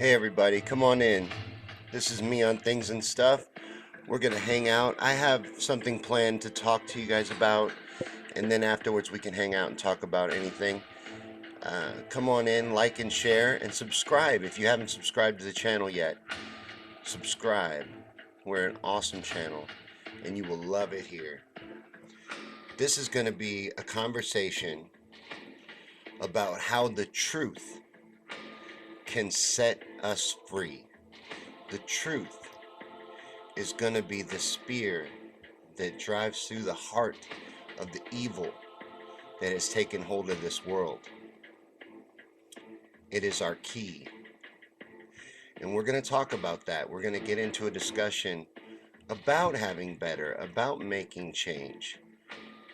Hey everybody, come on in. This is me on Things and Stuff. We're gonna hang out. I have something planned to talk to you guys about, and then afterwards we can hang out and talk about anything. Come on in, like and share, and subscribe if you haven't subscribed to the channel yet. Subscribe. We're an awesome channel, and you will love it here. This is gonna be a conversation about how the truth can set us free. The truth is going to be the spear that drives through the heart of the evil that has taken hold of this world. It is our key. And we're going to talk about that. We're going to get into a discussion about having better, about making change,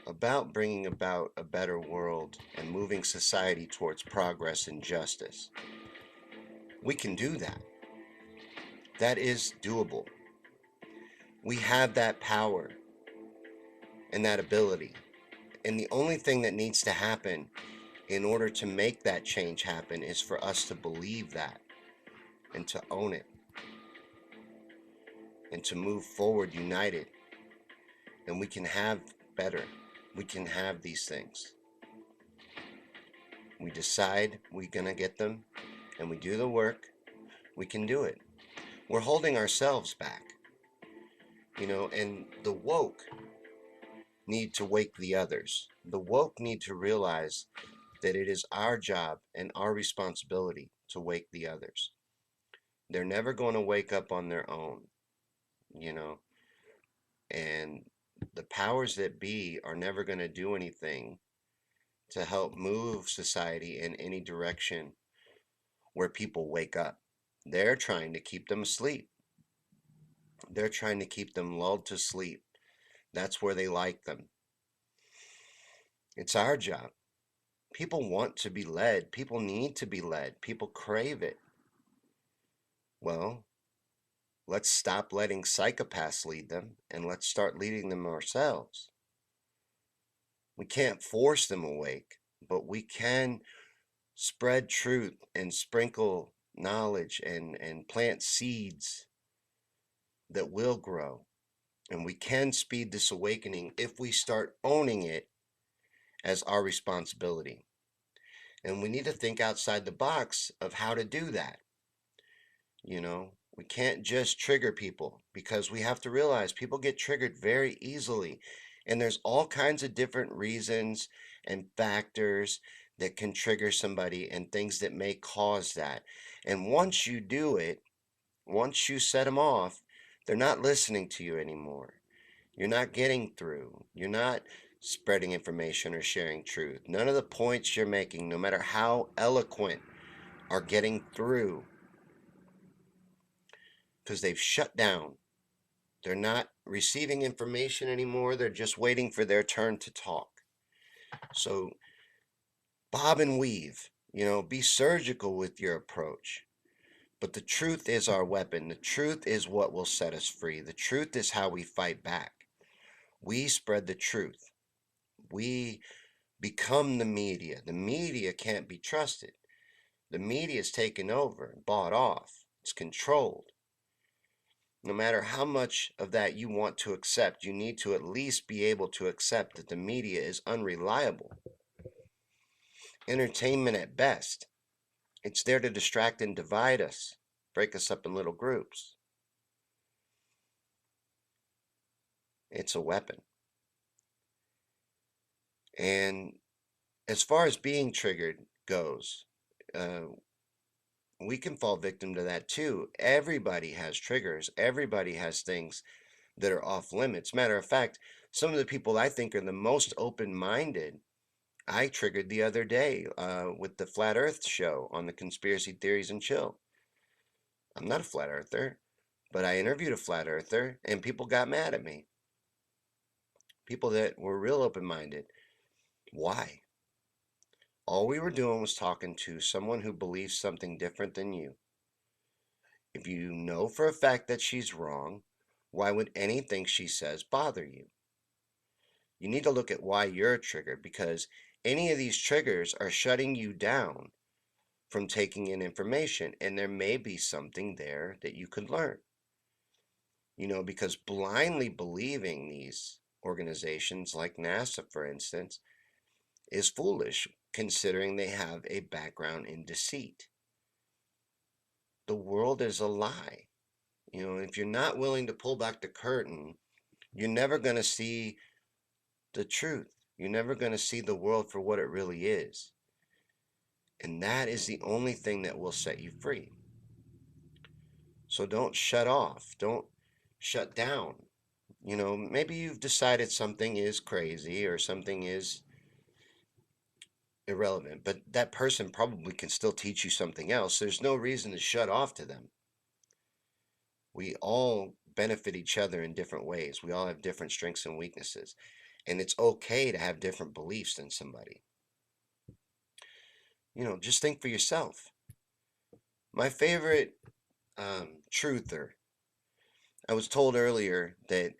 about bringing about a better world and moving society towards progress and justice. We can do that. That is doable. We have that power and that ability. And the only thing that needs to happen in order to make that change happen is for us to believe that and to own it and to move forward united. And we can have better. We can have these things. We decide we're going to get them and we do the work. We can do it. We're holding ourselves back, and the woke need to wake the others. The woke need to realize that it is our job and our responsibility to wake the others. They're never going to wake up on their own, you know, and the powers that be are never going to do anything to help move society in any direction where people wake up. They're trying to keep them asleep. They're trying to keep them lulled to sleep. That's where they like them. It's our job. People want to be led. People need to be led. People crave it. Well, let's stop letting psychopaths lead them and let's start leading them ourselves. We can't force them awake, but we can spread truth and sprinkle knowledge and plant seeds that will grow. And we can speed this awakening if we start owning it as our responsibility. And we need to think outside the box of how to do that. We can't just trigger people because we have to realize people get triggered very easily. And there's all kinds of different reasons and factors that can trigger somebody and things that may cause that. And once you do it, once you set them off, they're not listening to you anymore. You're not getting through. You're not spreading information or sharing truth. None of the points you're making, no matter how eloquent, are getting through because they've shut down. They're not receiving information anymore. They're just waiting for their turn to talk. So bob and weave, be surgical with your approach. But the truth is our weapon. The truth is what will set us free. The truth is how we fight back. We spread the truth. We become the media. The media can't be trusted. The media is taken over, bought off. It's controlled. No matter how much of that you want to accept, you need to at least be able to accept that the media is unreliable. Entertainment at best. It's there to distract and divide us, break us up in little groups. It's a weapon. And as far as being triggered goes, uh, we can fall victim to that too. Everybody has triggers. Everybody has things that are off limits. Matter of fact, some of the people I think are the most open-minded, I triggered the other day with the Flat Earth show on the Conspiracy Theories and Chill. I'm not a flat earther, but I interviewed a flat earther and people got mad at me. People that were real open-minded. Why? All we were doing was talking to someone who believes something different than you. If you know for a fact that she's wrong, why would anything she says bother you? You need to look at why you're triggered because any of these triggers are shutting you down from taking in information, and there may be something there that you could learn. Because blindly believing these organizations like NASA, for instance, is foolish considering they have a background in deceit. The world is a lie. If you're not willing to pull back the curtain, you're never going to see the truth. You're never going to see the world for what it really is. And that is the only thing that will set you free. So don't shut off. Don't shut down. Maybe you've decided something is crazy or something is irrelevant, but that person probably can still teach you something else. There's no reason to shut off to them. We all benefit each other in different ways. We all have different strengths and weaknesses. And it's okay to have different beliefs than somebody. Just think for yourself. My favorite truther, I was told earlier that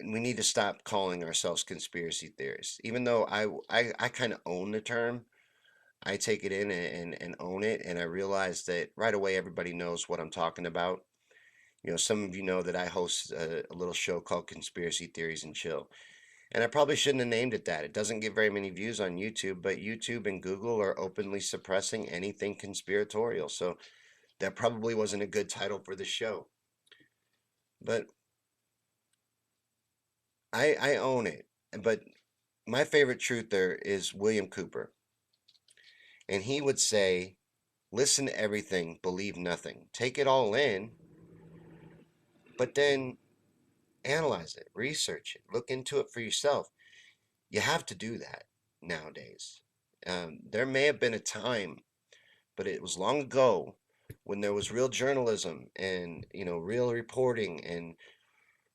we need to stop calling ourselves conspiracy theorists. Even though I kind of own the term, I take it in and own it, and I realize that right away everybody knows what I'm talking about. Some of you know that I host a little show called Conspiracy Theories and Chill. And I probably shouldn't have named it that. It doesn't get very many views on YouTube, but YouTube and Google are openly suppressing anything conspiratorial. So that probably wasn't a good title for the show. But I own it. But my favorite truther is William Cooper. And he would say, listen to everything, believe nothing. Take it all in, but then analyze it, research it, look into it for yourself. You have to do that nowadays. There may have been a time, but it was long ago, when there was real journalism and real reporting and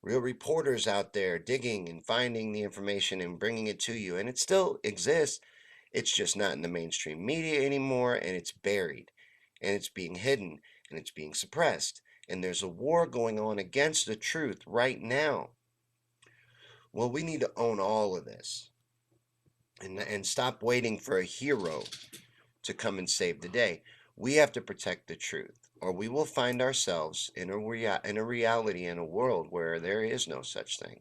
real reporters out there digging and finding the information and bringing it to you. And it still exists. It's just not in the mainstream media anymore, and it's buried, and it's being hidden, and it's being suppressed. And there's a war going on against the truth right now. Well, we need to own all of this and stop waiting for a hero to come and save the day. We have to protect the truth, or we will find ourselves in a reality, in a world where there is no such thing,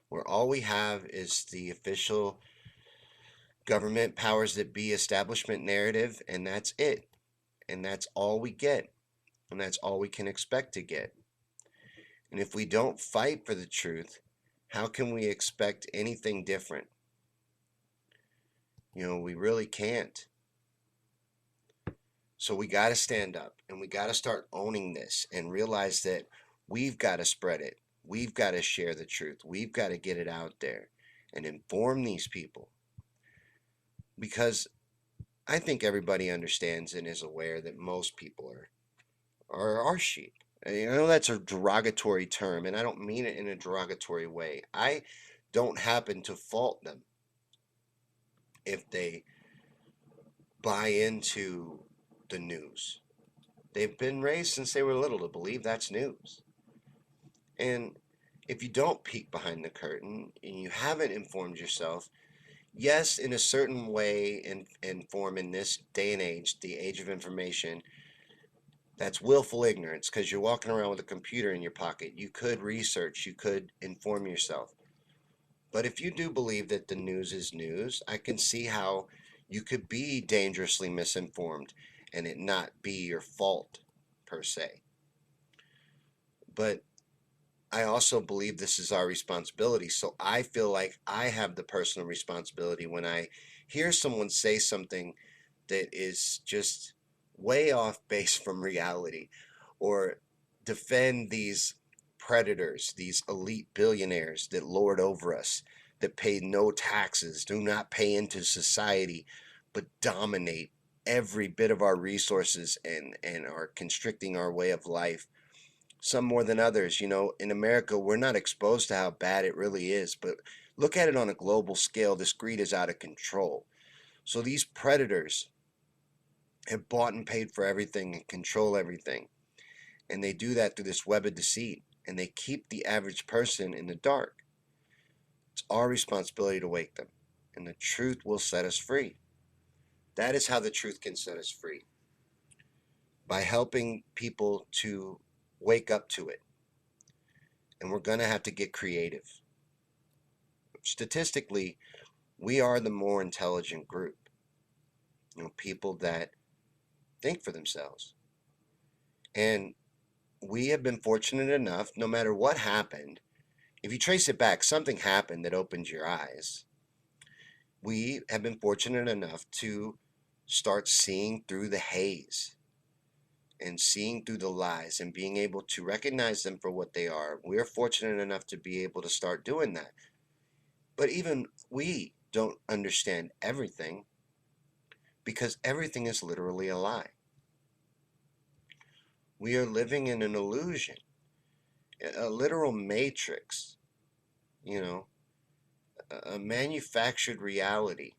where all we have is the official government powers that be establishment narrative, and that's it. And that's all we get, and that's all we can expect to get. And if we don't fight for the truth, how can we expect anything different? We really can't. So we got to stand up, and we got to start owning this and realize that we've got to spread it. We've got to share the truth. We've got to get it out there and inform these people. Because I think everybody understands and is aware that most people are sheep. I know that's a derogatory term, and I don't mean it in a derogatory way. I don't happen to fault them if they buy into the news. They've been raised since they were little to believe that's news. And if you don't peek behind the curtain and you haven't informed yourself, yes, in a certain way and form in this day and age, the age of information, that's willful ignorance because you're walking around with a computer in your pocket. You could research, you could inform yourself. But if you do believe that the news is news, I can see how you could be dangerously misinformed and it not be your fault per se. But I also believe this is our responsibility. So I feel like I have the personal responsibility when I hear someone say something that is just way off base from reality, or defend these predators, these elite billionaires that lord over us, that pay no taxes, do not pay into society, but dominate every bit of our resources and are constricting our way of life. Some more than others. In America, we're not exposed to how bad it really is, but look at it on a global scale. This greed is out of control. So these predators have bought and paid for everything and control everything. And they do that through this web of deceit, and they keep the average person in the dark. It's our responsibility to wake them, and the truth will set us free. That is how the truth can set us free, by helping people to wake up to it. And we're going to have to get creative. Statistically, we are the more intelligent group. People that think for themselves. And we have been fortunate enough, no matter what happened, if you trace it back, something happened that opened your eyes. We have been fortunate enough to start seeing through the haze and seeing through the lies and being able to recognize them for what they are. We're fortunate enough to be able to start doing that. But even we don't understand everything, because everything is literally a lie. We are living in an illusion, a literal matrix, you know, a manufactured reality.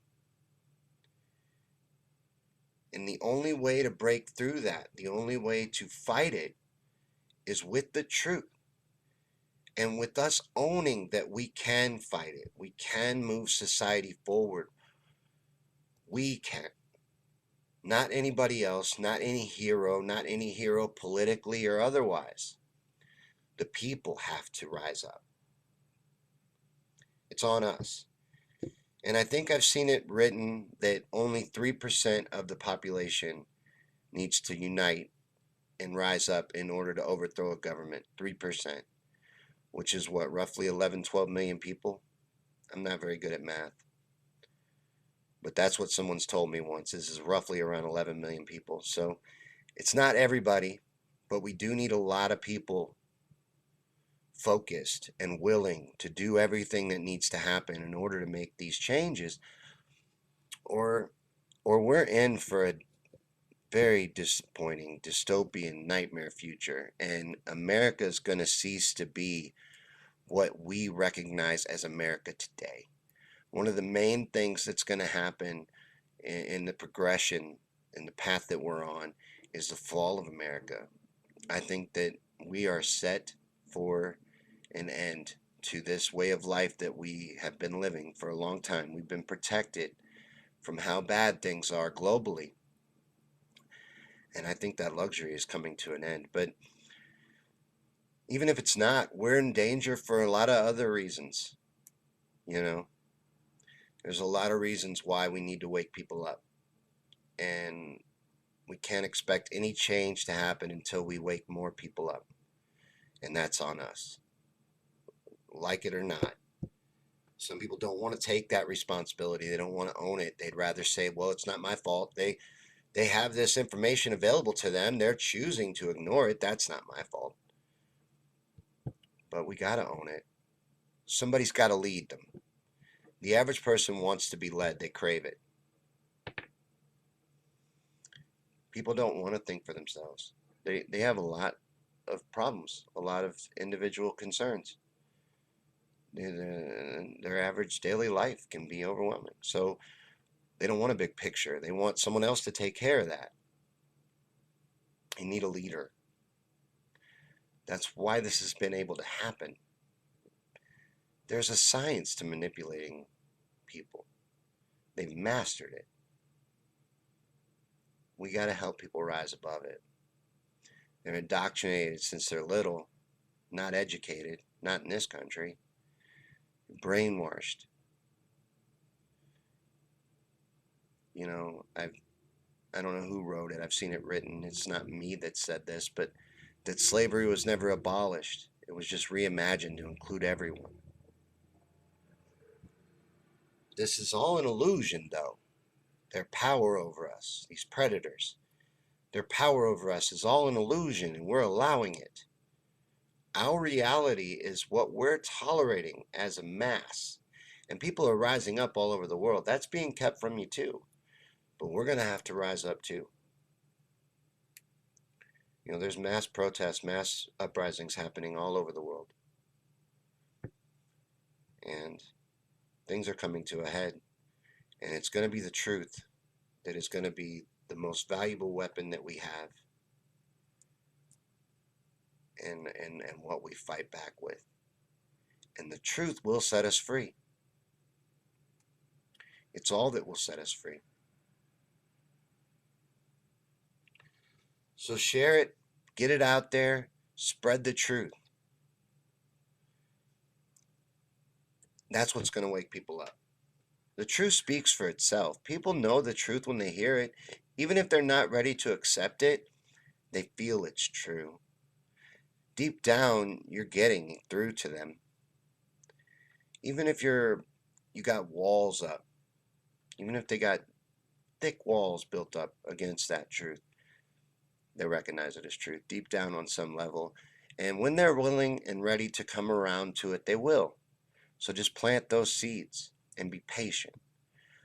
And the only way to break through that, the only way to fight it, is with the truth. And with us owning that we can fight it, we can move society forward. We can. Not anybody else, not any hero politically or otherwise. The people have to rise up. It's on us. And I think I've seen it written that only 3% of the population needs to unite and rise up in order to overthrow a government. 3%, which is what, roughly 11, 12 million people? I'm not very good at math, but that's what someone's told me once. This is roughly around 11 million people. So it's not everybody, but we do need a lot of people focused and willing to do everything that needs to happen in order to make these changes, or we're in for a very disappointing dystopian nightmare future, and America is going to cease to be what we recognize as America today. One of the main things that's going to happen in the progression, in the path that we're on, is the fall of America. I think that we are set for an end to this way of life that we have been living for a long time. We've been protected from how bad things are globally, and I think that luxury is coming to an end. But even if it's not, we're in danger for a lot of other reasons. You know, there's a lot of reasons why we need to wake people up, and we can't expect any change to happen until we wake more people up, and that's on us, like it or not. Some people don't want to take that responsibility. They don't want to own it. They'd rather say, well, it's not my fault. They have this information available to them. They're choosing to ignore it. That's not my fault. But we got to own it. Somebody's got to lead them. The average person wants to be led. They crave it. People don't want to think for themselves. They have a lot of problems, a lot of individual concerns. Their average daily life can be overwhelming. So they don't want a big picture. They want someone else to take care of that. They need a leader. That's why this has been able to happen. There's a science to manipulating people. They've mastered it. We got to help people rise above it. They're indoctrinated since they're little, not educated, not in this country, brainwashed. You know, I don't know who wrote it. I've seen it written. It's not me that said this, but that slavery was never abolished. It was just reimagined to include everyone. This is all an illusion, though. Their power over us, these predators, their power over us is all an illusion, and we're allowing it. Our reality is what we're tolerating as a mass. And people are rising up all over the world. That's being kept from you too. But we're going to have to rise up too. You know, there's mass protests, mass uprisings happening all over the world. And things are coming to a head. And it's going to be the truth that is going to be the most valuable weapon that we have, and what we fight back with. And the truth will set us free. It's all that will set us free. So share it, get it out there, spread the truth. That's what's going to wake people up. The truth speaks for itself. People know the truth when they hear it. Even if they're not ready to accept it, they feel it's true. Deep down, you're getting through to them. Even if you got walls up, even if they got thick walls built up against that truth, they recognize it as truth deep down on some level. And when they're willing and ready to come around to it, they will. So just plant those seeds and be patient.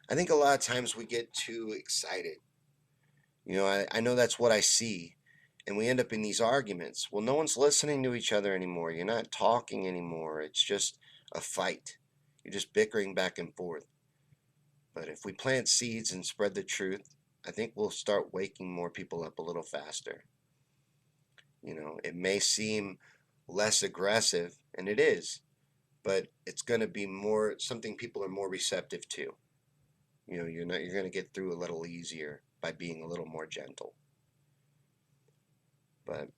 I think a lot of times we get too excited. I know that's what I see. And we end up in these arguments. Well, no one's listening to each other anymore. You're not talking anymore. It's just a fight. You're just bickering back and forth. But if we plant seeds and spread the truth, I think we'll start waking more people up a little faster. It may seem less aggressive, and it is, but it's going to be more something people are more receptive to. You're going to get through a little easier by being a little more gentle. But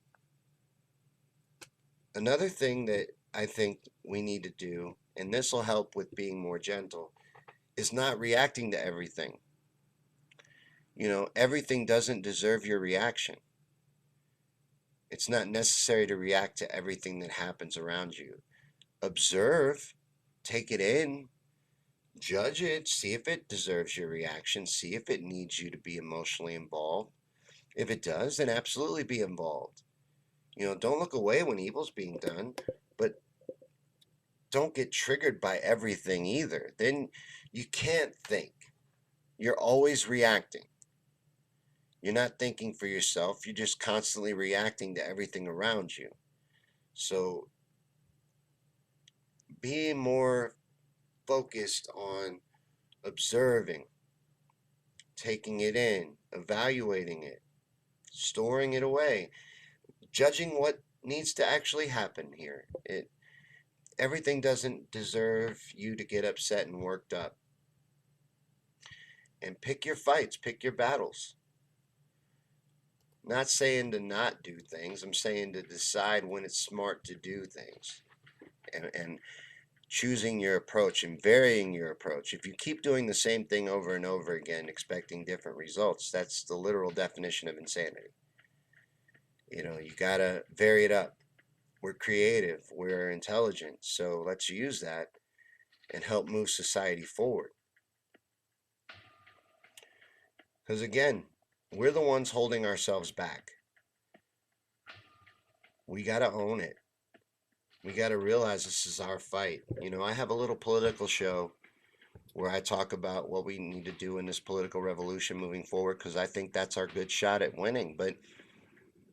another thing that I think we need to do, and this will help with being more gentle, is not reacting to everything. Everything doesn't deserve your reaction. It's not necessary to react to everything that happens around you. Observe, take it in, judge it, see if it deserves your reaction, see if it needs you to be emotionally involved. If it does, then absolutely be involved. Don't look away when evil's being done, but don't get triggered by everything either. Then you can't think. You're always reacting. You're not thinking for yourself. You're just constantly reacting to everything around you. So be more focused on observing, taking it in, evaluating it, storing it away, judging what needs to actually happen here. Everything doesn't deserve you to get upset and worked up. And pick your fights, pick your battles. Not saying to not do things. I'm saying to decide when it's smart to do things. And choosing your approach and varying your approach. If you keep doing the same thing over and over again, expecting different results, that's the literal definition of insanity. You gotta vary it up. We're creative, we're intelligent, so let's use that and help move society forward. Because again, we're the ones holding ourselves back. We gotta own it. We gotta realize this is our fight. I have a little political show where I talk about what we need to do in this political revolution moving forward, because I think that's our good shot at winning. But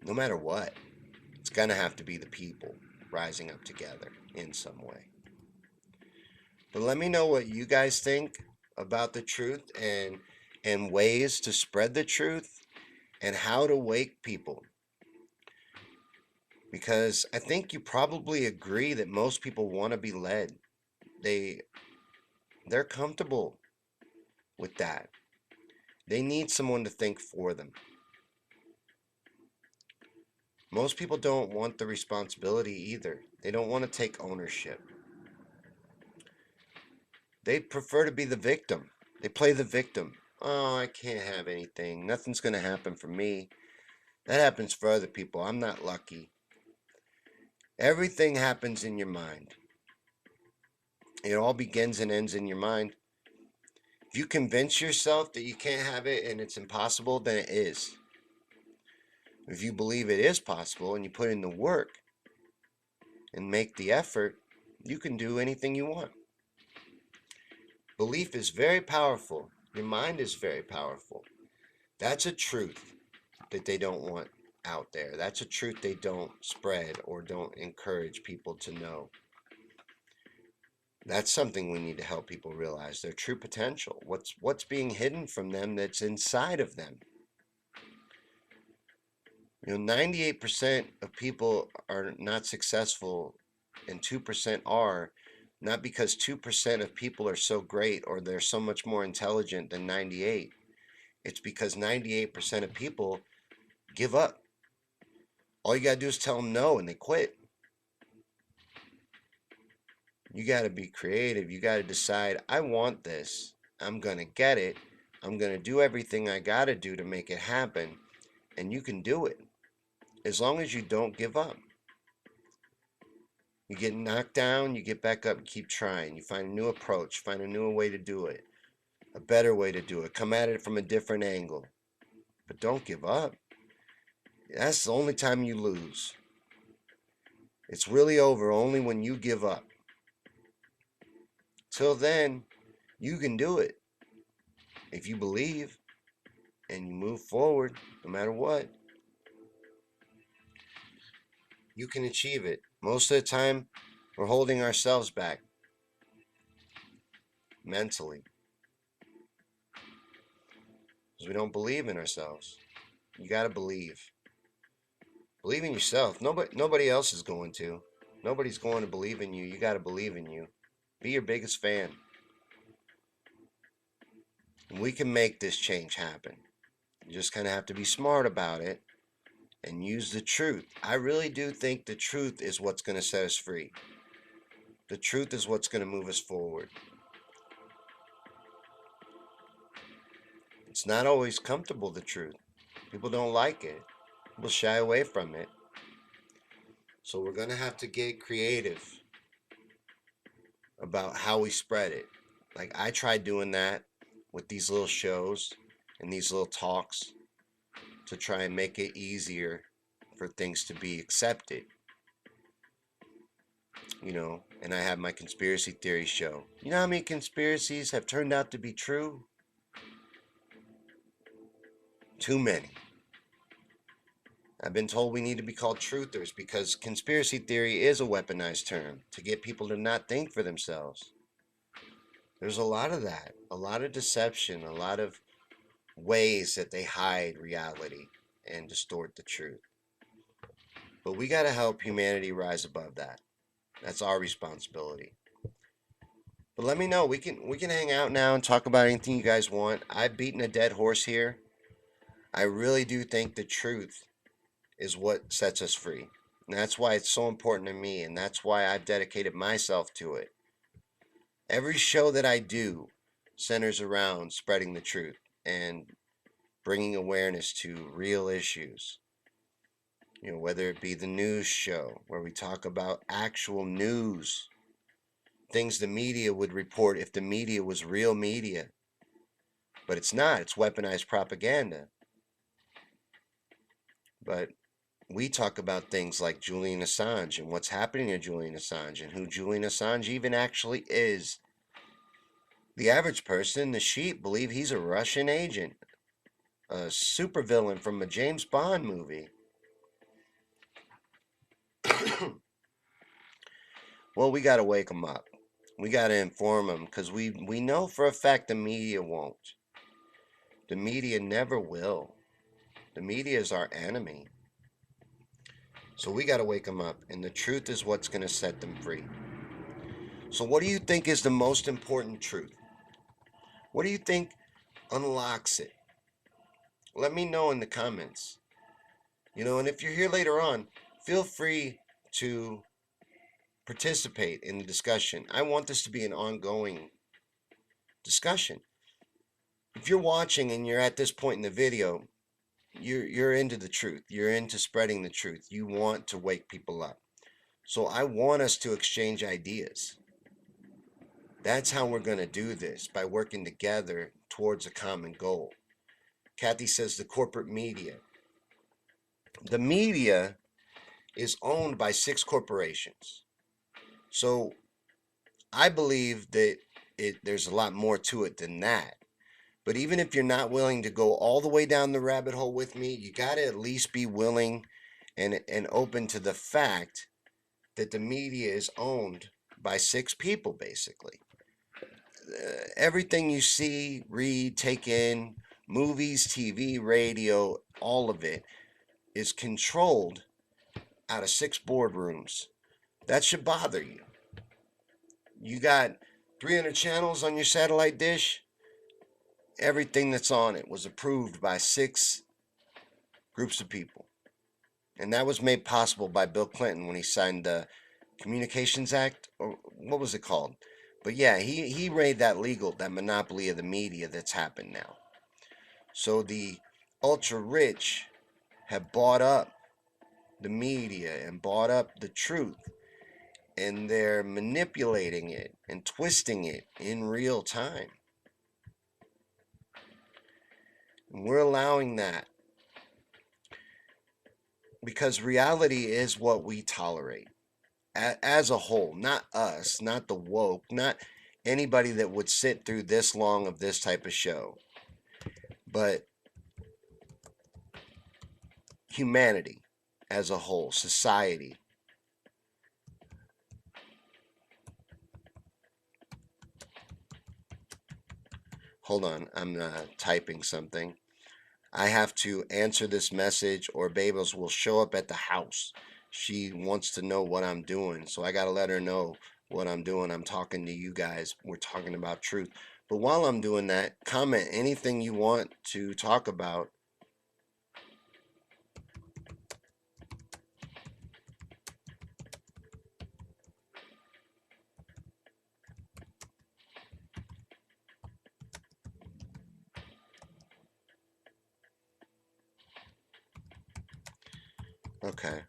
no matter what, it's going to have to be the people rising up together in some way. But let me know what you guys think about the truth and ways to spread the truth and how to wake people. Because I think you probably agree that most people want to be led. They're comfortable with that. They need someone to think for them. Most people don't want the responsibility either. They don't want to take ownership. They prefer to be the victim. They play the victim. Oh, I can't have anything. Nothing's going to happen for me. That happens for other people. I'm not lucky. Everything happens in your mind. It all begins and ends in your mind. If you convince yourself that you can't have it and it's impossible, then it is. If you believe it is possible and you put in the work and make the effort, you can do anything you want. Belief is very powerful. Your mind is very powerful. That's a truth that they don't want out there. That's a truth they don't spread or don't encourage people to know. That's something we need to help people realize, their true potential. What's being hidden from them that's inside of them. 98% of people are not successful and 2% are, not because 2% of people are so great or they're so much more intelligent than 98. It's because 98% of people give up. All you got to do is tell them no and they quit. You got to be creative. You got to decide, I want this. I'm going to get it. I'm going to do everything I got to do to make it happen. And you can do it as long as you don't give up. You get knocked down, you get back up, and keep trying. You find a new approach, find a newer way to do it, a better way to do it. Come at it from a different angle. But don't give up. That's the only time you lose. It's really over only when you give up. Till then, you can do it. If you believe and you move forward, no matter what, you can achieve it. Most of the time, we're holding ourselves back mentally because we don't believe in ourselves. You got to believe. Believe in yourself. Nobody else is going to. Nobody's going to believe in you. You got to believe in you. Be your biggest fan. And we can make this change happen. You just kind of have to be smart about it and use the truth. I really do think the truth is what's going to set us free. The truth is what's going to move us forward. It's not always comfortable, the truth. People don't like it. People shy away from it. So we're going to have to get creative about how we spread it. Like I tried doing that with these little shows and these little talks to try and make it easier for things to be accepted. And I have my conspiracy theory show. You know how many conspiracies have turned out to be true? Too many. I've been told we need to be called truthers because conspiracy theory is a weaponized term to get people to not think for themselves. There's a lot of that, a lot of deception, a lot of ways that they hide reality and distort the truth. But we got to help humanity rise above that. That's our responsibility. But let me know. We can hang out now and talk about anything you guys want. I've beaten a dead horse here. I really do think the truth is what sets us free. And that's why it's so important to me, and that's why I've dedicated myself to it. Every show that I do centers around spreading the truth and bringing awareness to real issues. Whether it be the news show where we talk about actual news, things the media would report if the media was real media. But it's not, it's weaponized propaganda. But we talk about things like Julian Assange and what's happening to Julian Assange and who Julian Assange even actually is. The average person, the sheep, believe he's a Russian agent, a supervillain from a James Bond movie. Well, we got to wake them up. We got to inform them because we know for a fact the media won't. The media never will. The media is our enemy. So we got to wake them up, and the truth is what's going to set them free. So what do you think is the most important truth? What do you think unlocks it? Let me know in the comments. And if you're here later on, feel free to participate in the discussion. I want this to be an ongoing discussion. If you're watching and you're at this point in the video, you're into the truth. You're into spreading the truth. You want to wake people up. So I want us to exchange ideas. That's how we're going to do this, by working together towards a common goal. Kathy says the corporate media. The media is owned by 6 corporations. So I believe that there's a lot more to it than that. But even if you're not willing to go all the way down the rabbit hole with me, you got to at least be willing and open to the fact that the media is owned by 6 people, basically. Everything you see, read, take in, movies, TV, radio, all of it is controlled out of 6 boardrooms. That should bother you. You got 300 channels on your satellite dish. Everything that's on it was approved by 6 groups of people. And that was made possible by Bill Clinton when he signed the Communications Act, or what was it called? But yeah, he made that legal, that monopoly of the media that's happened now. So the ultra rich have bought up the media and bought up the truth, and they're manipulating it and twisting it in real time. And we're allowing that because reality is what we tolerate as a whole, not us, not the woke, not anybody that would sit through this long of this type of show, but humanity as a whole, society. Hold on, I'm typing something. I have to answer this message or Babels will show up at the house. She wants to know what I'm doing, so I got to let her know what I'm doing. I'm talking to you guys. We're talking about truth. But while I'm doing that, comment anything you want to talk about. Okay.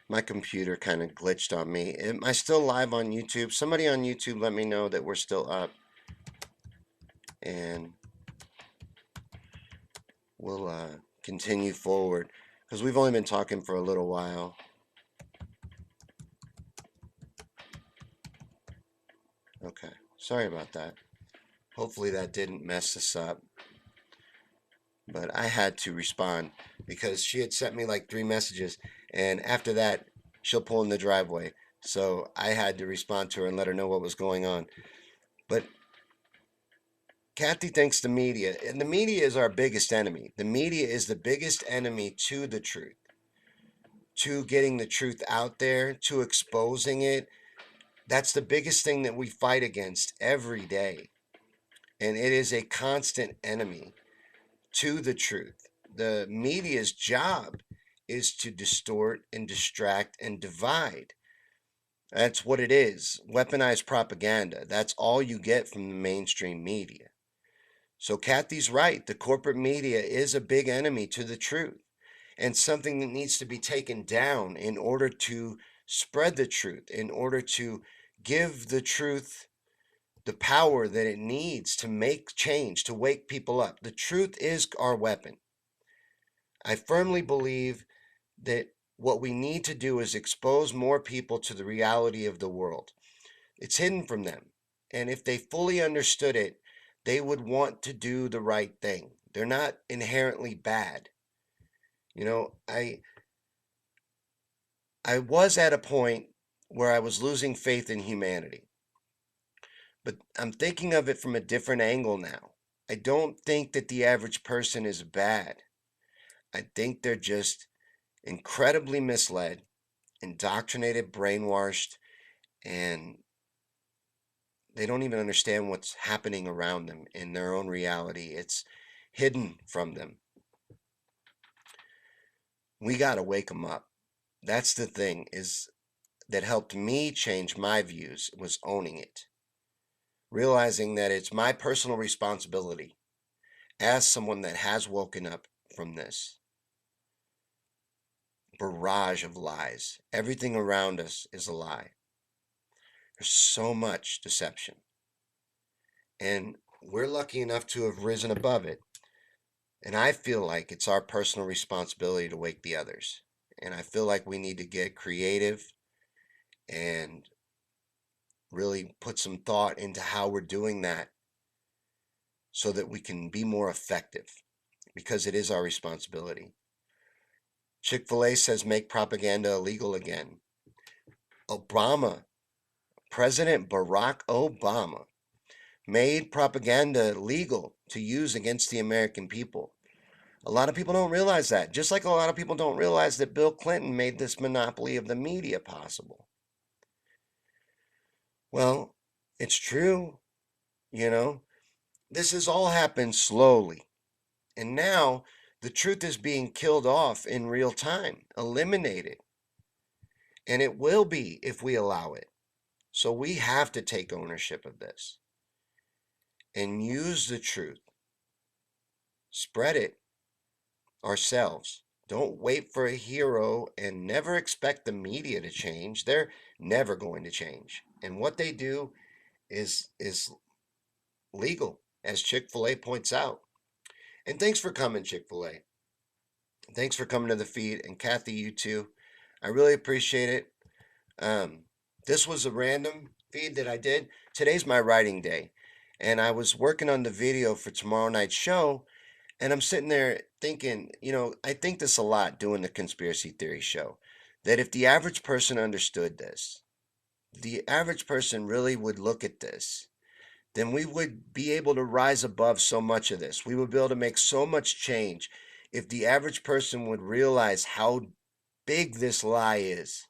My computer kind of glitched on me. Am I still live on YouTube? Somebody on YouTube let me know that we're still up. And we'll continue forward because we've only been talking for a little while. Okay. Sorry about that. Hopefully that didn't mess us up. But I had to respond because she had sent me like 3 messages. And after that, she'll pull in the driveway. So I had to respond to her and let her know what was going on. But Kathy thinks the media, and the media is our biggest enemy. The media is the biggest enemy to the truth, to getting the truth out there, to exposing it. That's the biggest thing that we fight against every day. And it is a constant enemy to the truth. The media's job is to distort and distract and divide. That's what it is. Weaponized propaganda. That's all you get from the mainstream media. So Kathy's right. The corporate media is a big enemy to the truth and something that needs to be taken down in order to spread the truth, in order to give the truth the power that it needs to make change, to wake people up. The truth is our weapon. I firmly believe that what we need to do is expose more people to the reality of the world. It's hidden from them. And if they fully understood it, they would want to do the right thing. They're not inherently bad. You know, I was at a point where I was losing faith in humanity. But I'm thinking of it from a different angle now. I don't think that the average person is bad. I think they're just incredibly misled, indoctrinated, brainwashed, and they don't even understand what's happening around them in their own reality. It's hidden from them. We got to wake them up. That's the thing is that helped me change my views was owning it. Realizing that it's my personal responsibility as someone that has woken up from this barrage of lies. Everything around us is a lie. There's so much deception. And we're lucky enough to have risen above it. And I feel like it's our personal responsibility to wake the others. And I feel like we need to get creative and really put some thought into how we're doing that so that we can be more effective because it is our responsibility. Chick-fil-A says make propaganda illegal again. Obama, President Barack Obama, made propaganda legal to use against the American people. A lot of people don't realize that, just like a lot of people don't realize that Bill Clinton made this monopoly of the media possible. Well, it's true, you know. This has all happened slowly. And now The truth is being killed off in real time, eliminated. And it will be if we allow it. So we have to take ownership of this and use the truth. Spread it ourselves. Don't wait for a hero and never expect the media to change. They're never going to change. And what they do is legal, as Chick-fil-A points out. And thanks for coming, Chick-fil-A. Thanks for coming to the feed. And Kathy, you too. I really appreciate it. Um, this was a random feed that I did. Today's my writing day. And I was working on the video for tomorrow night's show. And I'm sitting there thinking, I think this a lot doing the conspiracy theory show. That if the average person understood this, the average person really would look at this, then we would be able to rise above so much of this. We would be able to make so much change if the average person would realize how big this lie is,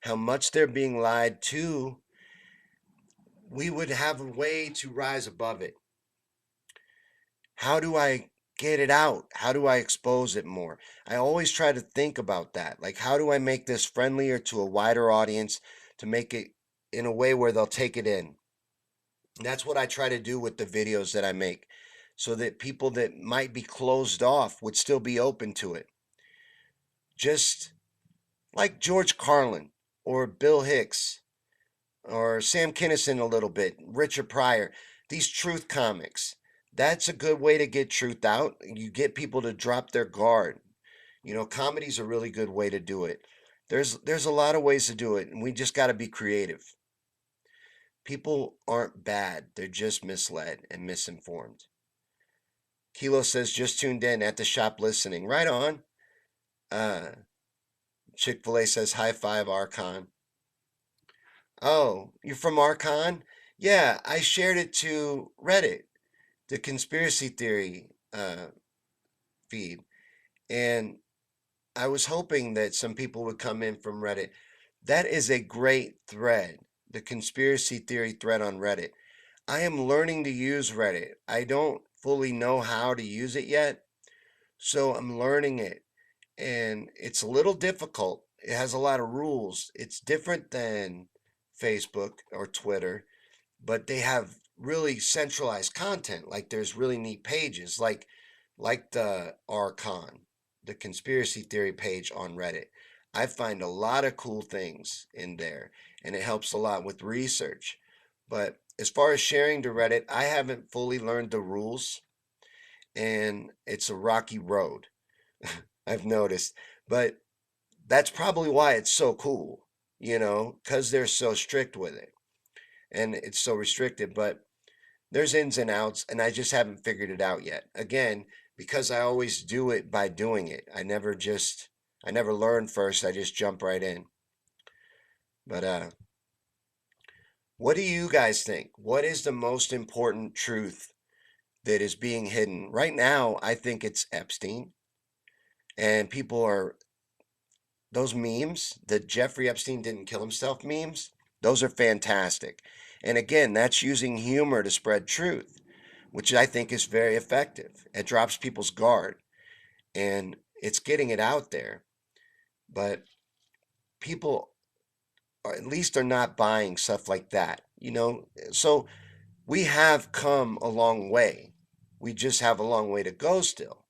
how much they're being lied to. We would have a way to rise above it. How do I get it out? How do I expose it more? I always try to think about that. Like, how do I make this friendlier to a wider audience, to make it in a way where they'll take it in? And that's what I try to do with the videos that I make, so that people that might be closed off would still be open to it. Just like George Carlin or Bill Hicks or Sam Kinison a little bit, Richard Pryor, these truth comics. That's a good way to get truth out. You get people to drop their guard. Comedy's a really good way to do it. There's a lot of ways to do it, and we just got to be creative. People aren't bad. They're just misled and misinformed. Kilo says, just tuned in at the shop listening. Right on. Chick-fil-A says, high five, Archon. Oh, you're from Archon? Yeah, I shared it to Reddit, the conspiracy theory feed. And I was hoping that some people would come in from Reddit. That is a great thread, the conspiracy theory thread on Reddit. I am learning to use Reddit. I don't fully know how to use it yet, so I'm learning it. And it's a little difficult. It has a lot of rules. It's different than Facebook or Twitter, but they have really centralized content. Like, there's really neat pages, like the Archon, the conspiracy theory page on Reddit. I find a lot of cool things in there, and it helps a lot with research. But as far as sharing to Reddit, I haven't fully learned the rules, and it's a rocky road, I've noticed. But that's probably why it's so cool, because they're so strict with it and it's so restricted. But there's ins and outs, and I just haven't figured it out yet. Again, because I always do it by doing it. I never learn first. I just jump right in. But what do you guys think? What is the most important truth that is being hidden? Right now, I think it's Epstein. And people are, those memes, the Jeffrey Epstein didn't kill himself memes, those are fantastic. And again, that's using humor to spread truth, which I think is very effective. It drops people's guard and it's getting it out there. But people at least are not buying stuff like that, So we have come a long way. We just have a long way to go still.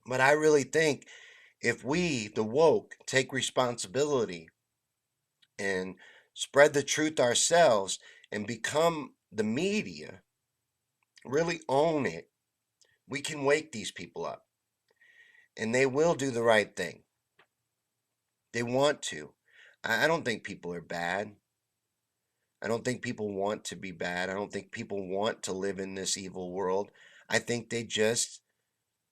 But I really think if we, the woke, take responsibility and spread the truth ourselves and become the media, really own it, we can wake these people up. And they will do the right thing. They want to. I don't think people are bad. I don't think people want to be bad. I don't think people want to live in this evil world. I think they just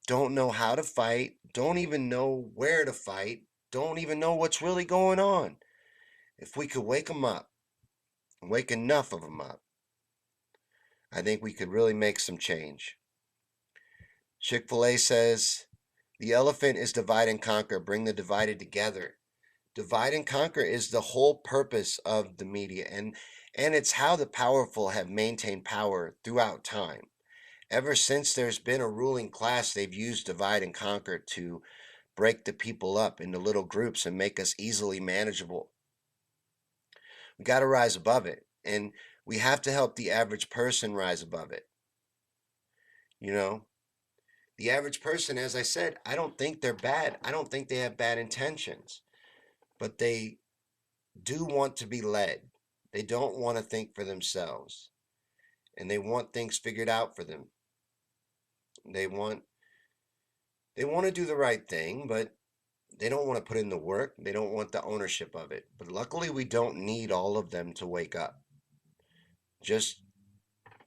don't know how to fight, don't even know where to fight, don't even know what's really going on. If we could wake them up, wake enough of them up, I think we could really make some change. Chick-fil-A says, the elephant is divide and conquer. Bring the divided together. Divide and conquer is the whole purpose of the media, and it's how the powerful have maintained power throughout time. Ever since there's been a ruling class, they've used divide and conquer to break the people up into little groups and make us easily manageable. We got to rise above it. And we have to help the average person rise above it. You know, the average person, as I said, I don't think they're bad. I don't think they have bad intentions, but they do want to be led. They don't want to think for themselves, and they want things figured out for them. They want they want to do the right thing, but they don't want to put in the work. They don't want the ownership of it. But luckily, we don't need all of them to wake up. Just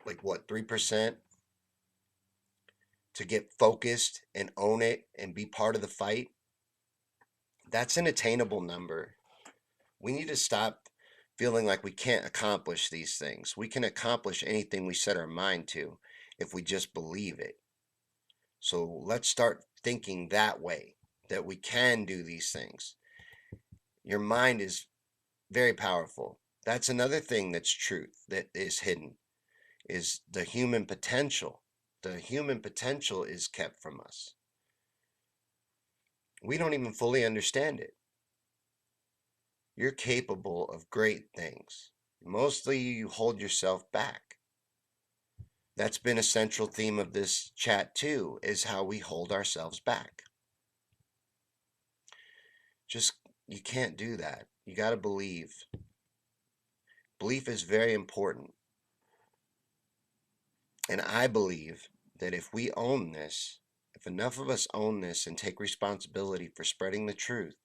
like what, 3% to get focused and own it and be part of the fight. That's an attainable number. We need to stop feeling like we can't accomplish these things. We can accomplish anything we set our mind to if we just believe it. So let's start thinking that way, that we can do these things. Your mind is very powerful. That's another thing that's truth that is hidden, is the human potential. The human potential is kept from us. We don't even fully understand it. You're capable of great things. Mostly you hold yourself back. That's been a central theme of this chat too, is how we hold ourselves back. Just, you can't do that. You got to believe. Belief is very important. And I believe that if we own this, if enough of us own this and take responsibility for spreading the truth,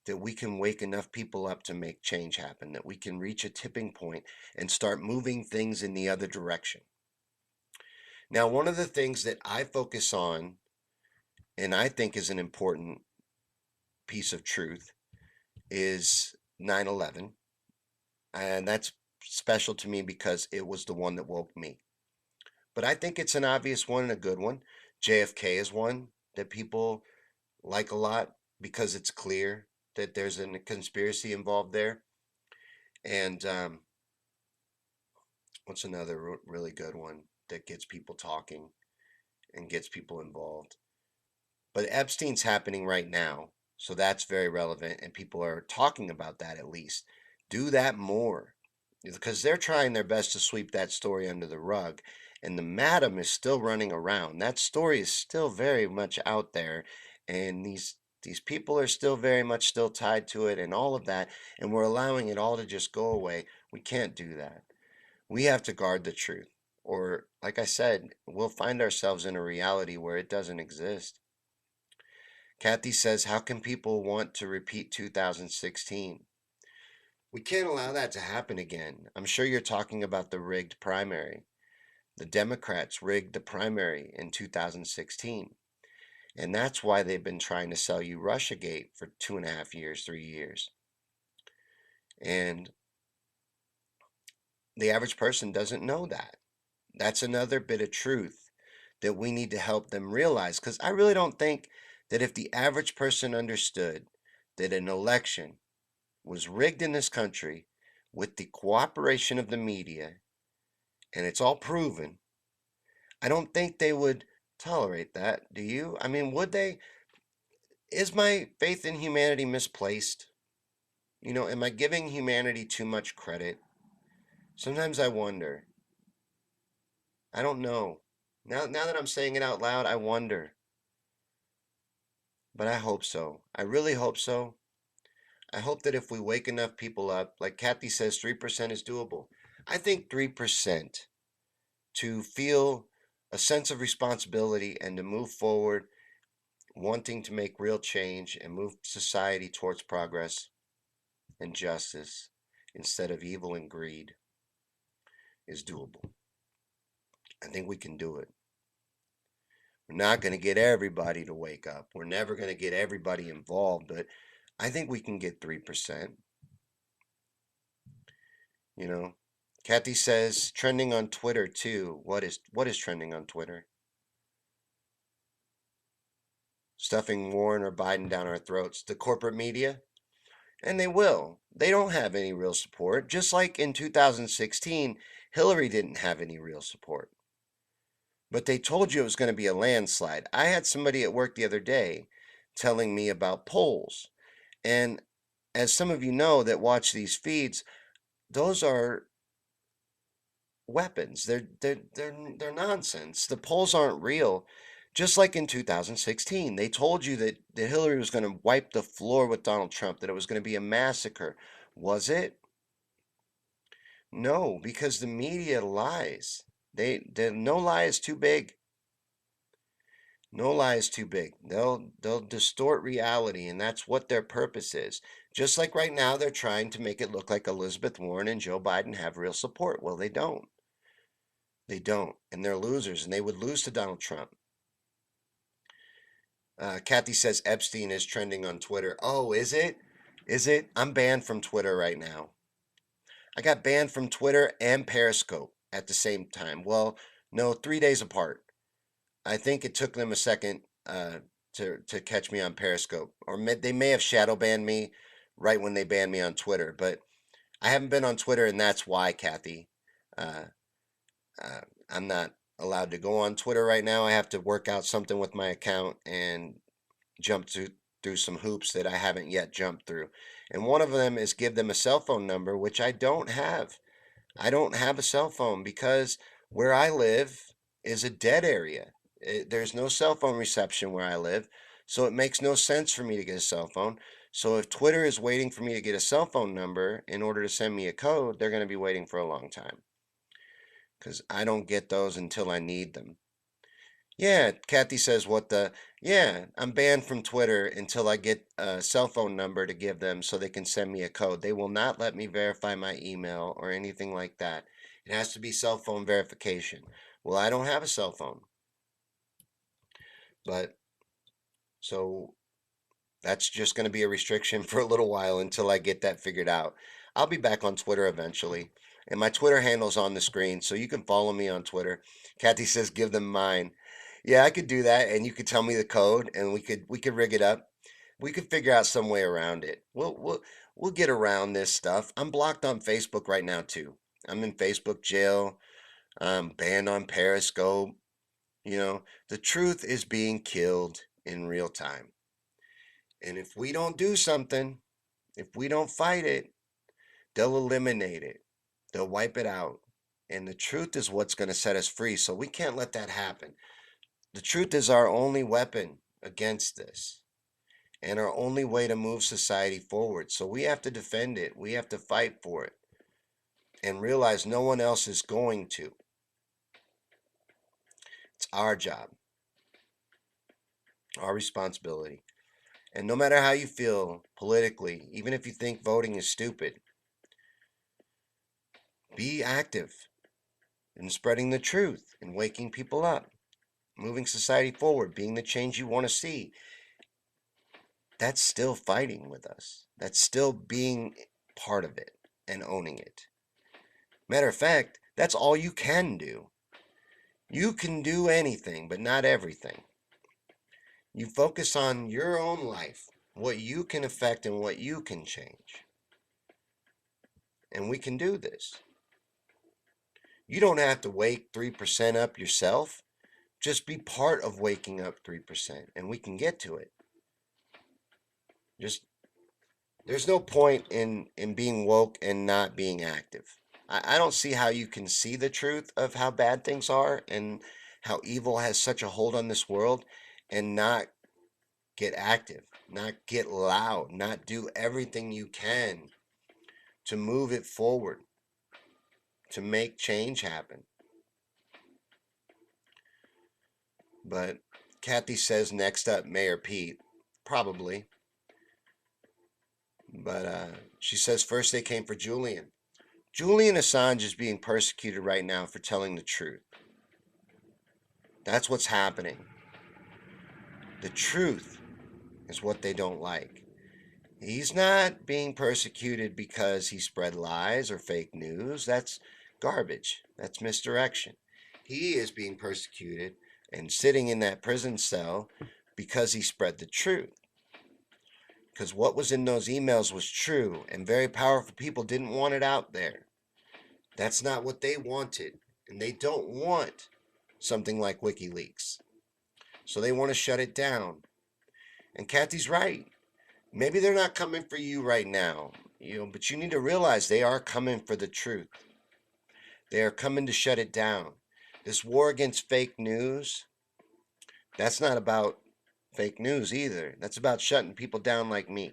that we can wake enough people up to make change happen, that we can reach a tipping point and start moving things in the other direction. Now, one of the things that I focus on, and I think is an important piece of truth, is 9/11. And that's special to me because it was the one that woke me. But I think it's an obvious one and a good one. JFK is one that people like a lot because it's clear that there's a conspiracy involved there. And what's another really good one that gets people talking and gets people involved? But Epstein's happening right now, so that's very relevant, and people are talking about that at least. Do that more because they're trying their best to sweep that story under the rug, and the madam is still running around. That story is still very much out there, and these people are still very much still tied to it and all of that, and we're allowing it all to just go away. We can't do that. We have to guard the truth, or like I said, we'll find ourselves in a reality where it doesn't exist. Kathy says, how can people want to repeat 2016? We can't allow that to happen again. I'm sure you're talking about the rigged primary. The Democrats rigged the primary in 2016. And that's why they've been trying to sell you Russiagate for 2.5 years, 3 years. And the average person doesn't know that. That's another bit of truth that we need to help them realize. Because I really don't think that if the average person understood that an election was rigged in this country with the cooperation of the media, and it's all proven, I don't think they would tolerate that. Do you? I mean, would they? Is my faith in humanity misplaced? Am I giving humanity too much credit? Sometimes I wonder. I don't know. Now that I'm saying it out loud, I wonder. But I hope so. I really hope so. I hope that if we wake enough people up, like Kathy says, 3% is doable. I think 3% to feel a sense of responsibility and to move forward, wanting to make real change and move society towards progress and justice instead of evil and greed is doable. I think we can do it. We're not going to get everybody to wake up. We're never going to get everybody involved, but I think we can get 3%. You know, Kathy says trending on Twitter too. What is trending on Twitter? Stuffing Warren or Biden down our throats. The corporate media? And they will. They don't have any real support. Just like in 2016, Hillary didn't have any real support. But they told you it was going to be a landslide. I had somebody at work the other day telling me about polls. And as some of you know that watch these feeds, those are weapons. They're nonsense. The polls aren't real. Just like in 2016, they told you that Hillary was going to wipe the floor with Donald Trump, that it was going to be a massacre. Was it? No, because the media lies. No lie is too big. No lie is too big. They'll distort reality, and that's what their purpose is. Just like right now, they're trying to make it look like Elizabeth Warren and Joe Biden have real support. Well, they don't. They don't, and they're losers, and they would lose to Donald Trump. Kathy says Epstein is trending on Twitter. Oh, is it? Is it? I'm banned from Twitter right now. I got banned from Twitter and Periscope at the same time. Well, no, 3 days apart. I think it took them a second to catch me on Periscope, or they may have shadow banned me right when they banned me on Twitter. But I haven't been on Twitter, and that's why, Kathy. Uh, I'm not allowed to go on Twitter right now. I have to work out something with my account and jump through some hoops that I haven't yet jumped through. And one of them is give them a cell phone number, which I don't have. I don't have a cell phone because where I live is a dead area. There's no cell phone reception where I live, so it makes no sense for me to get a cell phone. So if Twitter is waiting for me to get a cell phone number in order to send me a code, they're going to be waiting for a long time because I don't get those until I need them. Yeah, Kathy says, what the? Yeah, I'm banned from Twitter until I get a cell phone number to give them so they can send me a code. They will not let me verify my email or anything like that. It has to be cell phone verification. Well, I don't have a cell phone. But so that's just going to be a restriction for a little while until I get that figured out. I'll be back on Twitter eventually. And my Twitter handle's on the screen, so you can follow me on Twitter. Kathy says, give them mine. Yeah, I could do that, and you could tell me the code, and we could rig it up. We could figure out some way around it. We'll get around this stuff. I'm blocked on Facebook right now too. I'm in Facebook jail. I'm banned on Periscope. The truth is being killed in real time. And if we don't do something, if we don't fight it, they'll eliminate it. They'll wipe it out. And the truth is what's going to set us free. So we can't let that happen. The truth is our only weapon against this and our only way to move society forward. So we have to defend it. We have to fight for it and realize no one else is going to. It's our job, our responsibility. And no matter how you feel politically, even if you think voting is stupid, be active in spreading the truth and waking people up, moving society forward, being the change you want to see. That's still fighting with us. That's still being part of it and owning it. Matter of fact, that's all you can do. You can do anything, but not everything. You focus on your own life, what you can affect and what you can change. And we can do this. You don't have to wake 3% up yourself. Just be part of waking up 3%, and we can get to it. Just there's no point in being woke and not being active. I don't see how you can see the truth of how bad things are and how evil has such a hold on this world and not get active, not get loud, not do everything you can to move it forward, to make change happen. But Kathy says next up, Mayor Pete. Probably. But she says first they came for Julian. Julian Assange is being persecuted right now for telling the truth. That's what's happening. The truth is what they don't like. He's not being persecuted because he spread lies or fake news. That's garbage. That's misdirection. He is being persecuted and sitting in that prison cell because he spread the truth. Because what was in those emails was true, and very powerful people didn't want it out there. That's not what they wanted. And they don't want something like WikiLeaks. So they want to shut it down. And Kathy's right. Maybe they're not coming for you right now, but you need to realize they are coming for the truth. They are coming to shut it down. This war against fake news, that's not about fake news either. That's about shutting people down like me.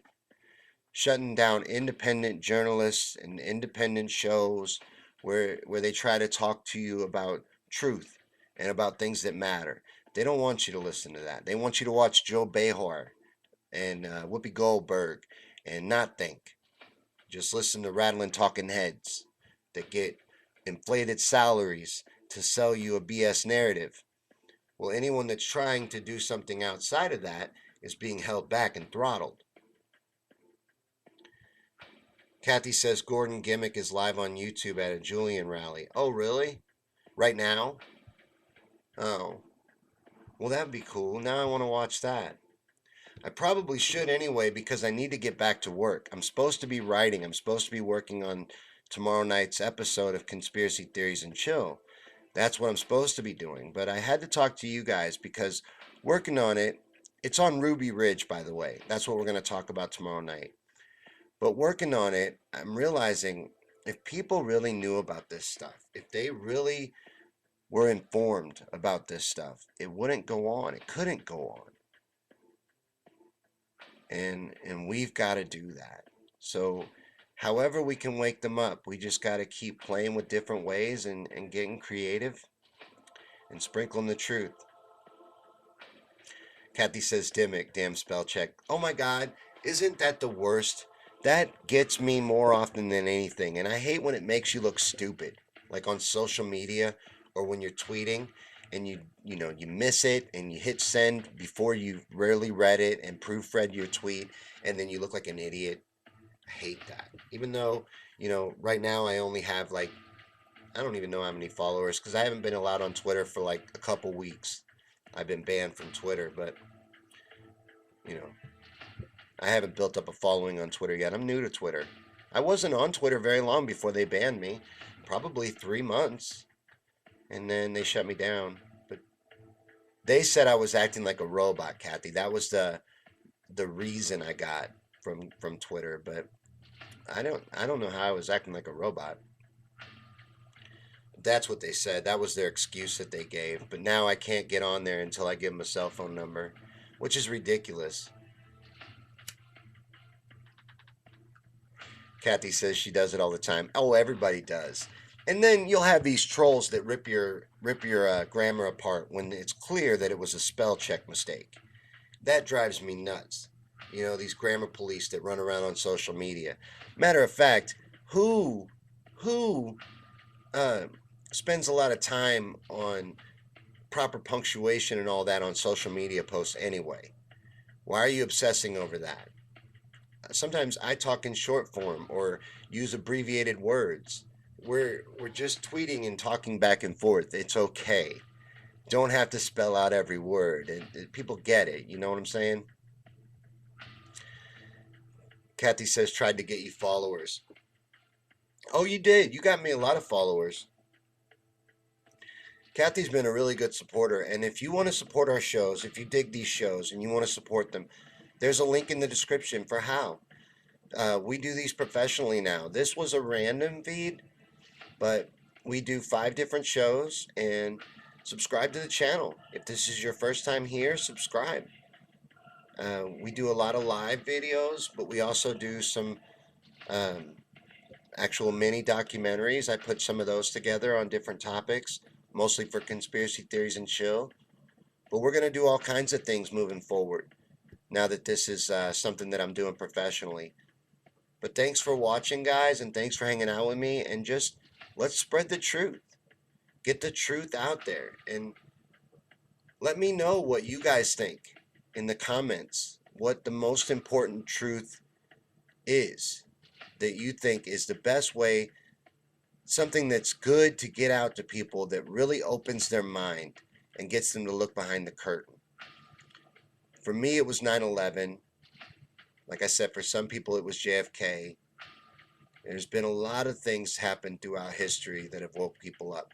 Shutting down independent journalists and independent shows where they try to talk to you about truth and about things that matter. They don't want you to listen to that. They want you to watch Joe Behar and Whoopi Goldberg and not think. Just listen to rattling talking heads that get inflated salaries to sell you a BS narrative. Well, anyone that's trying to do something outside of that is being held back and throttled. Kathy says Gordon Gimmick is live on YouTube at a Julian rally. Oh, really? Right now? Oh. Well, that'd be cool. Now I want to watch that. I probably should anyway because I need to get back to work. I'm supposed to be writing. I'm supposed to be working on tomorrow night's episode of Conspiracy Theories and Chill. That's what I'm supposed to be doing. But I had to talk to you guys because working on it, it's on Ruby Ridge, by the way. That's what we're going to talk about tomorrow night. But working on it, I'm realizing if people really knew about this stuff, if they really were informed about this stuff, it wouldn't go on. It couldn't go on. And we've got to do that. So however we can wake them up, we just got to keep playing with different ways and getting creative and sprinkling the truth. Kathy says Dimmick, damn spell check. Oh my God, isn't that the worst? That gets me more often than anything. And I hate when it makes you look stupid, like on social media or when you're tweeting and you miss it and you hit send before you really read it and proofread your tweet and then you look like an idiot. I hate that. Even though, right now I only have like, I don't even know how many followers because I haven't been allowed on Twitter for like a couple weeks. I've been banned from Twitter, but you know, I haven't built up a following on Twitter yet. I'm new to Twitter. I wasn't on Twitter very long before they banned me, probably 3 months, and then they shut me down. But they said I was acting like a robot, Kathy. That was the reason I got from Twitter. But I don't know how I was acting like a robot. That's what they said. That was their excuse that they gave. But now I can't get on there until I give them a cell phone number, which is ridiculous. Kathy says she does it all the time. Oh, everybody does. And then you'll have these trolls that rip your grammar apart when it's clear that it was a spell check mistake. That drives me nuts. These grammar police that run around on social media. Matter of fact, who uh, spends a lot of time on proper punctuation and all that on social media posts anyway? Why are you obsessing over that? Sometimes I talk in short form or use abbreviated words. We're just tweeting and talking back and forth. It's okay. Don't have to spell out every word. And people get it. You know what I'm saying? Kathy says tried to get you followers. Oh, you did. You got me a lot of followers. Kathy's been a really good supporter. And if you want to support our shows, if you dig these shows and you want to support them, there's a link in the description for how. We do these professionally now. This was a random feed, but we do 5 different shows, and subscribe to the channel. If this is your first time here, subscribe. We do a lot of live videos, but we also do some um, actual mini documentaries. I put some of those together on different topics, mostly for Conspiracy Theories and Chill. But we're going to do all kinds of things moving forward now that this is something that I'm doing professionally. But thanks for watching, guys, and thanks for hanging out with me. And just let's spread the truth. Get the truth out there. And let me know what you guys think in the comments. What the most important truth is that you think is the best way, something that's good to get out to people that really opens their mind and gets them to look behind the curtain. For me, it was 9/11. Like I said, for some people, it was JFK. There's been a lot of things happen throughout history that have woke people up.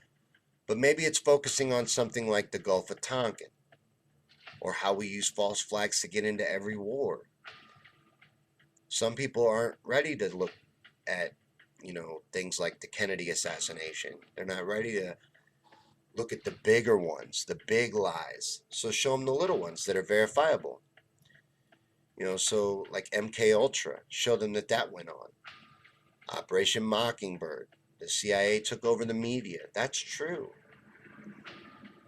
But maybe it's focusing on something like the Gulf of Tonkin, or how we use false flags to get into every war. Some people aren't ready to look at, things like the Kennedy assassination. They're not ready to look at the bigger ones, the big lies. So show them the little ones that are verifiable. So like MK Ultra, show them that went on. Operation Mockingbird, the CIA took over the media. That's true.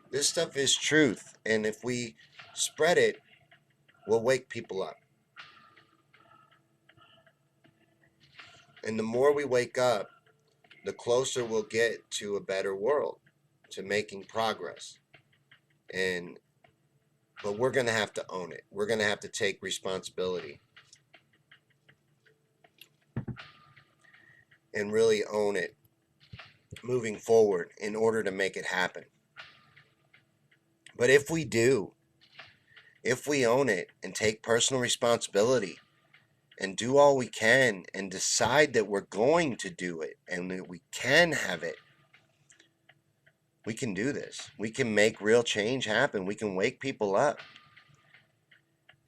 This stuff is truth, and if we spread it, we'll wake people up. And the more we wake up, the closer we'll get to a better world, to making progress. But we're going to have to own it. We're going to have to take responsibility and really own it moving forward in order to make it happen. But if we do, if we own it and take personal responsibility and do all we can and decide that we're going to do it and that we can have it, we can do this. We can make real change happen. We can wake people up.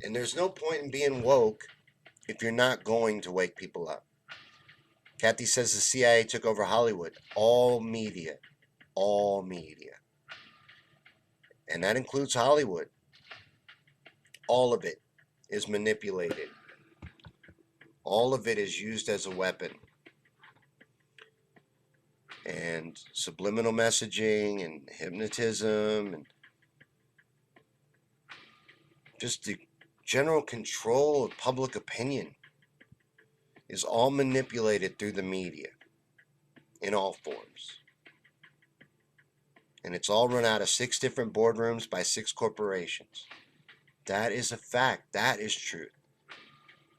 And there's no point in being woke if you're not going to wake people up. Kathy says the CIA took over Hollywood. All media. All media. And that includes Hollywood. All of it is manipulated. All of it is used as a weapon. And subliminal messaging and hypnotism and just the general control of public opinion is all manipulated through the media in all forms. And it's all run out of 6 different boardrooms by 6 corporations. That is a fact. That is truth.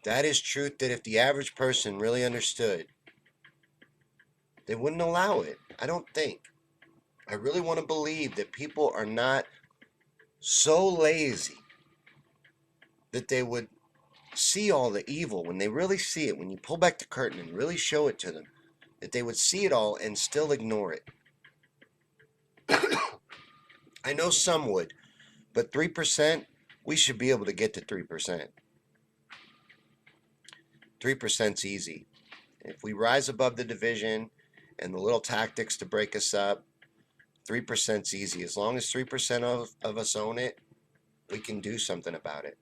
That is truth that if the average person really understood, they wouldn't allow it. I don't think. I really want to believe that people are not so lazy that they would see all the evil when they really see it, when you pull back the curtain and really show it to them, that they would see it all and still ignore it. I know some would, but 3%, we should be able to get to 3%. 3%'s easy. If we rise above the division and the little tactics to break us up, 3%'s easy. As long as 3% of us own it, we can do something about it.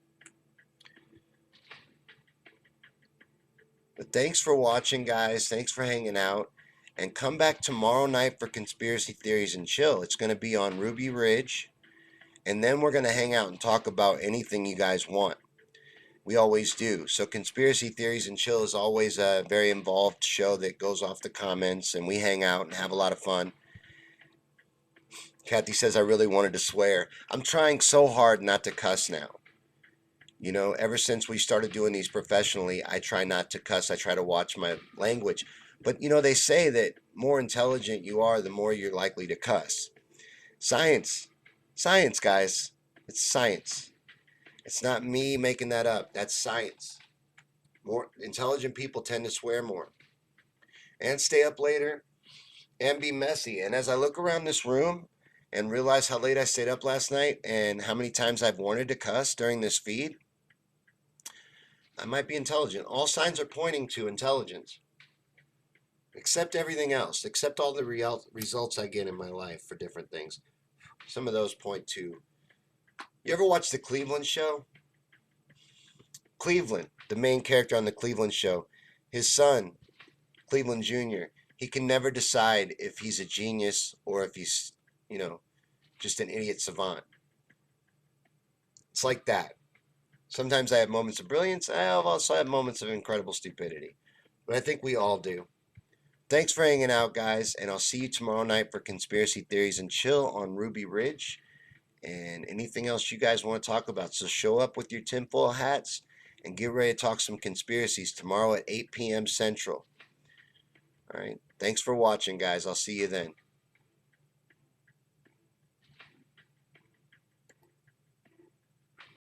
But thanks for watching, guys. Thanks for hanging out. And come back tomorrow night for Conspiracy Theories and Chill. It's going to be on Ruby Ridge. And then we're going to hang out and talk about anything you guys want. We always do. So Conspiracy Theories and Chill is always a very involved show that goes off the comments. And we hang out and have a lot of fun. Kathy says I really wanted to swear. I'm trying so hard not to cuss now. Ever since we started doing these professionally, I try not to cuss. I try to watch my language. But, they say that more intelligent you are, the more you're likely to cuss. Science. Science, guys. It's science. It's not me making that up. That's science. More intelligent people tend to swear more. And stay up later and be messy. And as I look around this room and realize how late I stayed up last night and how many times I've wanted to cuss during this feed, I might be intelligent. All signs are pointing to intelligence. Except everything else. Except all the results I get in my life for different things. Some of those point to... You ever watch the Cleveland Show? Cleveland, the main character on the Cleveland Show, his son, Cleveland Jr., he can never decide if he's a genius or if he's, just an idiot savant. It's like that. Sometimes I have moments of brilliance. I also have moments of incredible stupidity. But I think we all do. Thanks for hanging out, guys. And I'll see you tomorrow night for Conspiracy Theories and Chill on Ruby Ridge. And anything else you guys want to talk about. So show up with your tinfoil hats and get ready to talk some conspiracies tomorrow at 8 p.m. Central. All right. Thanks for watching, guys. I'll see you then.